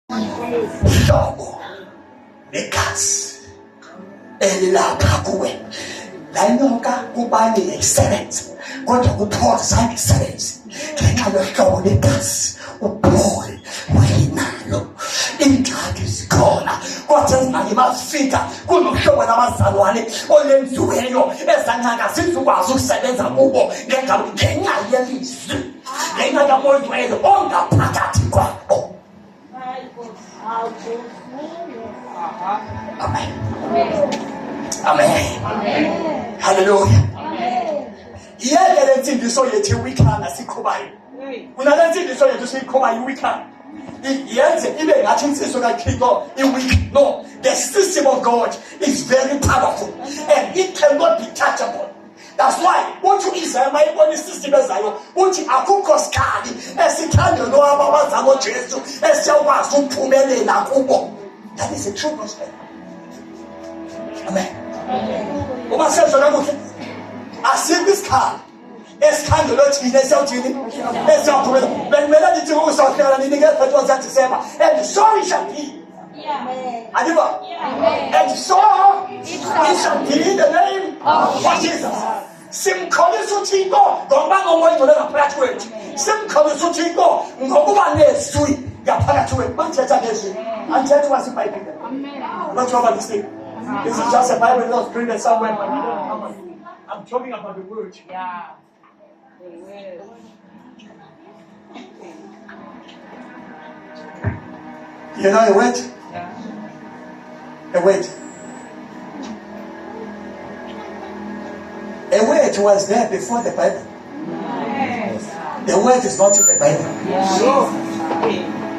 hlobo legazi elilapha kuwe. La nyoka kubani isebenza, kodwa kuPaul zange isebenze ngenxa yohlobo legazi uPaul wayenalo. Ingxaki zikhona kodwa zingaye bafika kunohlobo lamazalwane olenziweyo ezancaka zizukwazi ukusebenza kubo ngenxa yelizwi, ngenxa kamoya ongaphakathi kwabo. Amen. Amen. Amen. Hallelujah. Yeke le nsindiso yethu wikhanga sikhubayo. Kunale nsindiso yethu sikhubayo wikhanga. Yenze ibe ngathi insizwe kaThixo iweak. No, the system of God is very powerful and it cannot be touchable. That's why uthi uIsaiah mayibona isystem ezayo uthi akukho sikali esithandelo abazalo Jesu esiyakwazi ukuphumelela kubo. That is a true gospel. Amen. Uma sezwe kakuhle asikho isikali esikhandelo thina esiyawuthini esiyawuphumela. Bekumele nithi ukusawuhlela nini nge-31 kaDisemba, and so it shall be. Adiba. And so it shall be in the name of Jesus. Simkholisa uThixo ngoba ngomoya ngcwele ngaphakathi kwethu. Simkholisa uThixo ngokuba nezwi ngaphakathi kwethu. Mangithetha ngezwi angithethi kwasibhayibhile. Not sure about this thing. This is just a Bible that was printed somewhere, but we don't have it. I'm talking about the word. Yeah. The word. You know a word? Yeah. A word. A word was there before the Bible. Yes. The word is not in the Bible. Yes.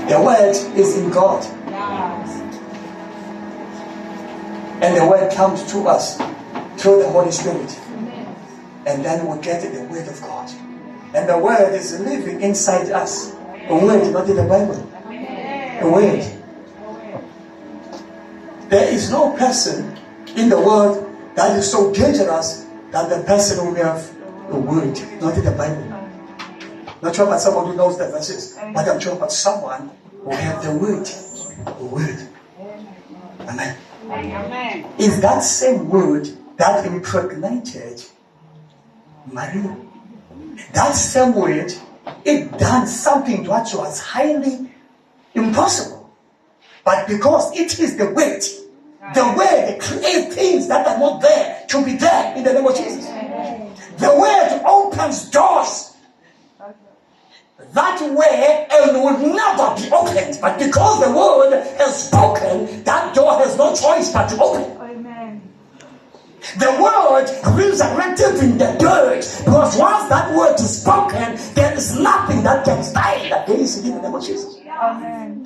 The word is in God. Yes. And the word comes to us through the Holy Spirit. And then we get the word of God. And the word is living inside us. The word, not in the Bible. The word. There is no person in the world that is so dangerous than the person who have the word, not in the Bible. Not sure about someone who knows the verses, but I'm sure about someone who have the word. The word. Amen. Amen. Is that same word that impregnated Maria. That same word, it done something that was highly impossible. But because it is the word creates things that are not there to be there in the name of Jesus. The word opens doors that way and will never be opened. But because the word has spoken, that door has no choice but to open. The word resurrected in the dirt, because once that word is spoken, there is nothing that can stand against it in the name of Jesus. Amen.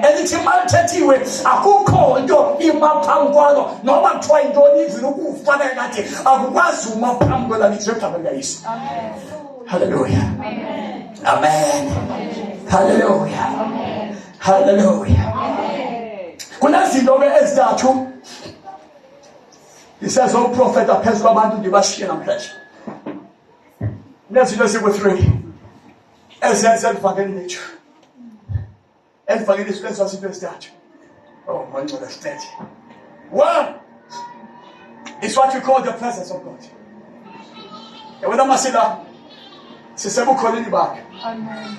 Anything maltetiwe akukho into imaphamkwano noma kuthiwa intoni izini ukufanele ngathi akukwazi umaphambi kwelalithi eqhamukayiso. Hallelujah. Amen. Hallelujah. Hallelujah. Kunezinto ke ezintathu isays uprofeta phezu kwabantu ndibashiye namhlanje. Nezinto eziku-3 ezenza elivangeli lethu. Elivangeli sikwenza izinto ezintathu. Oh, ngcwele sithethe. One is what you call the presence of God. Wena masila sisebukholeni bakhe. Amen.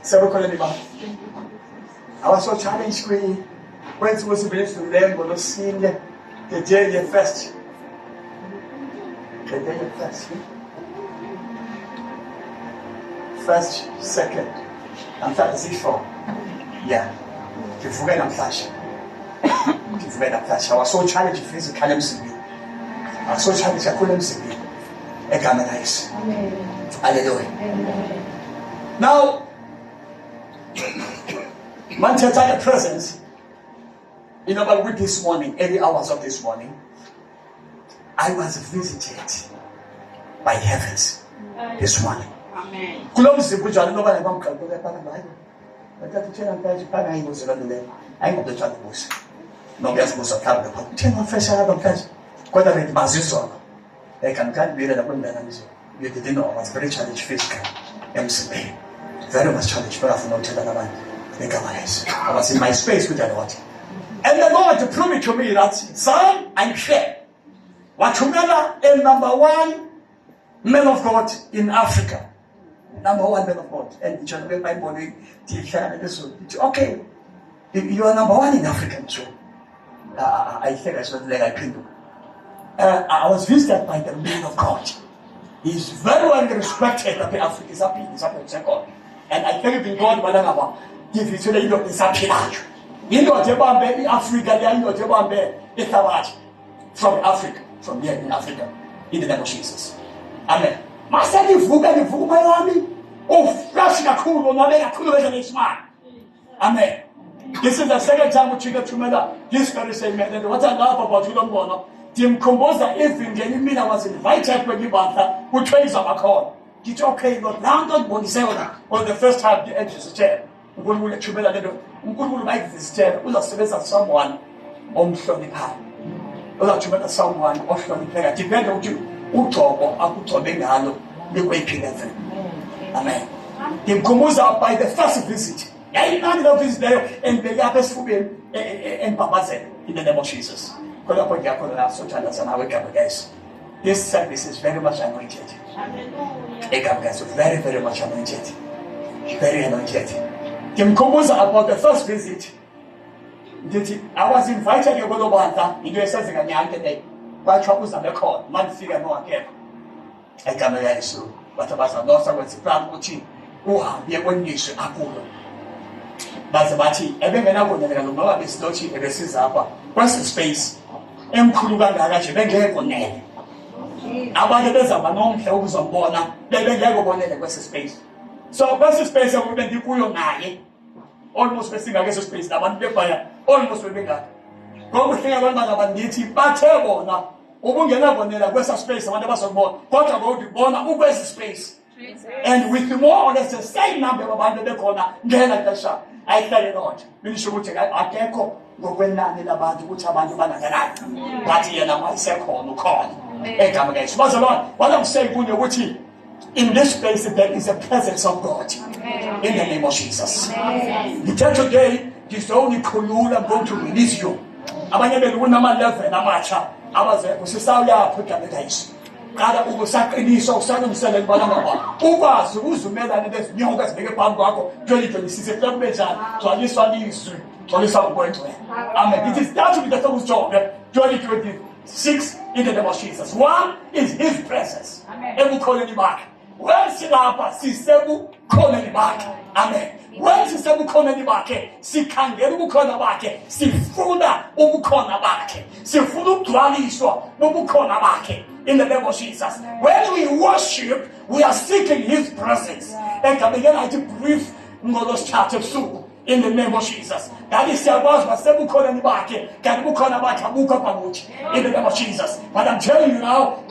Sebukholeni bakhe. Awaso challenge kwenza usibili sidlule ngolosine. The day you fast. The day you fast. First, second, and third is four. Yeah. Kivuke namhlanje. Kivuke namhlanje. I was so challenged physically emzimbeni. I was so challenged kakhulu emzimbeni. Egama laYesu. Hallelujah. Now, manthetha the presence. You know, but with this morning, early hours of this morning, I was visited by heavens this morning. Amen. Kulomzimba njalo noba nabamqhankqele phana ngayo. Bathatha thina manje phana ayingozi lona le. Ayingokuthanda ubuso. Noma yazibuza mhlawumbe phela. Thina mfesha lapha mhlanje. Kodwa bethi bazizona. Kanti bile lapho ndana nje. You didn't know I was very challenged physically. Emzimbeni. Very much challenged, but I found out that I was in my space with the Lord. And the Lord proved to me that, son, I'm here. Watumela is number one man of God in Africa. Number one man of God. And John my morning, okay, you are number one in Africa too. I think that's what I can do. I was visited by the man of God. He's very well respected up in Africa. He's up in God. And I tell you, God, Madam, if you say you don't disappear, you know, Jabambe in Africa, you know, Jabambe in Tawaj from Africa, from here in Africa, in the name of Jesus. Amen. Myself, if you get the my army, oh, flashing a cool, no, a cool as man. Amen. This is the second time we get to me that this very same man. What I love about you don't know. Tim composer, if in the mean I was invited when you want who trains on a call. It's okay, but now don't want to say on the first time the edge is a chair. We will let you better little. We will like this chair. We'll service as someone on the path. We'll let you better someone off the player. Depend on you. Uto or Akuto Bengalo, the waking heaven. Amen. Tim composer by the first visit. I didn't know this there and the Yapes Fubi and Papaze in the name of Jesus. This service is very much anointed. Very, very much anointed. Very anointed. Kim Koboza about the first visit. I was invited to go to Banta in the SS and Yankee. But troubles on the call, man figure no again. I come again so. But about a loss of what's plan watching. Oh, be one niche Apollo. Bazabati, every man I would never know this dodgy ever since Apa. What's the space? M. Kuluga Garachi, then get on there. About the desert, but no hills on Bona, then go on the West space. So, West space, I will be the Puyo Nai. Almost facing against space, that one fire, almost with bigger. Go with here, one man of a native, but terrible now. Obungena on the West space, one of us on board. What about the Bona, who West space? And with more or less the same number of under the corner, then at the shop. I tell you not. When you take I can't go when I need about which about the man. But you know, myself on the corn. Against what I'm saying, when you're watching in this place, there is a presence of God in the name of Jesus. The church today is the only clue I'm going to release you. I'm going to level and I'm I was a South African days. Kada ubusak ini so sanu misale bana mama uba suzu meda ne des nyonga sibeke pambo ako 2026 temperature to ali swali isu to ali sabu point amen. It is that to be the first job 2026 in the name of Jesus. One is his presence. Ebu calling him back. When silapa si sebu calling him back. Amen. When si sebu calling him back, si kangeru calling back, si funda ubu calling back, si fudu twali iso ubu calling back. In the name of Jesus. When we worship, we are seeking his presence. And can begin to breathe Ngolos chapter 2 in the name of Jesus. That is your boss, but seven corner in the back. Can you call about Kabuka Pamuch in the name of Jesus? But I'm telling you now,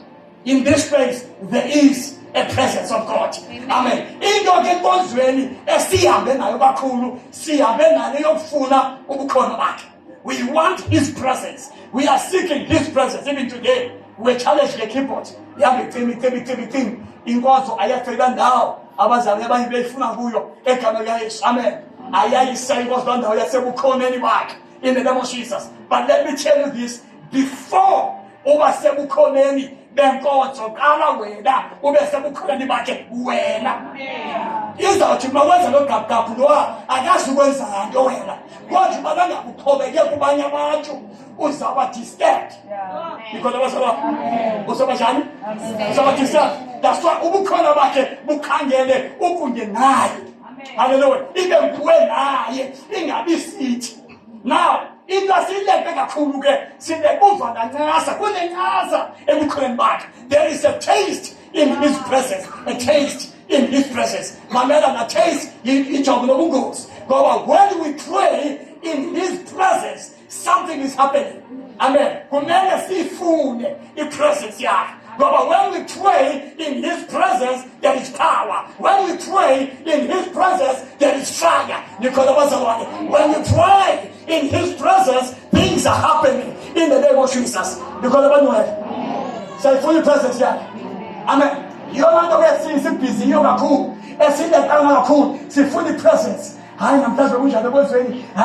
in this place, there is a presence of God. Amen. In your get one's really, a see Abena Bakulu, see Abena Leofuna, Ubukona back. We want his presence. We are seeking his presence even today. We challenge the keyboard. Yeah, me thing. In God's I have to now. I was a never be funabuyo. Amen. I say was done. I say we call any back in the name of Jesus. But let me tell you this: before over seven call any, then God so gala way that over seven call any back. When is that you must look at Kapua? I guess you was a doer. What you must call the Yakubanya Machu. Usabati dead. Because there was Usabashan. Usabati said, that's why Ubukana Bake, Bukangele, Ukundenai. Hallelujah. Even when I in a seat. Now, in the city, like Kuruge, see the Ufa and Nasa, when they Nasa, and we couldn't back. There is a taste in his presence, a taste in his presence. My man, a taste in each of the goes. But when we pray in his presence, something is happening. Amen. When we see food in presence, yeah. But when we pray in his presence, there is power. When we pray in his presence, there is fire. Because when we pray in his presence, things are happening in the name of Jesus. Because say full presence, yeah. Amen. You're not the way seeing busy, you're not cool. And see that I'm not cool. See full presence. hayi namhlanje kunjani ebozweni hayi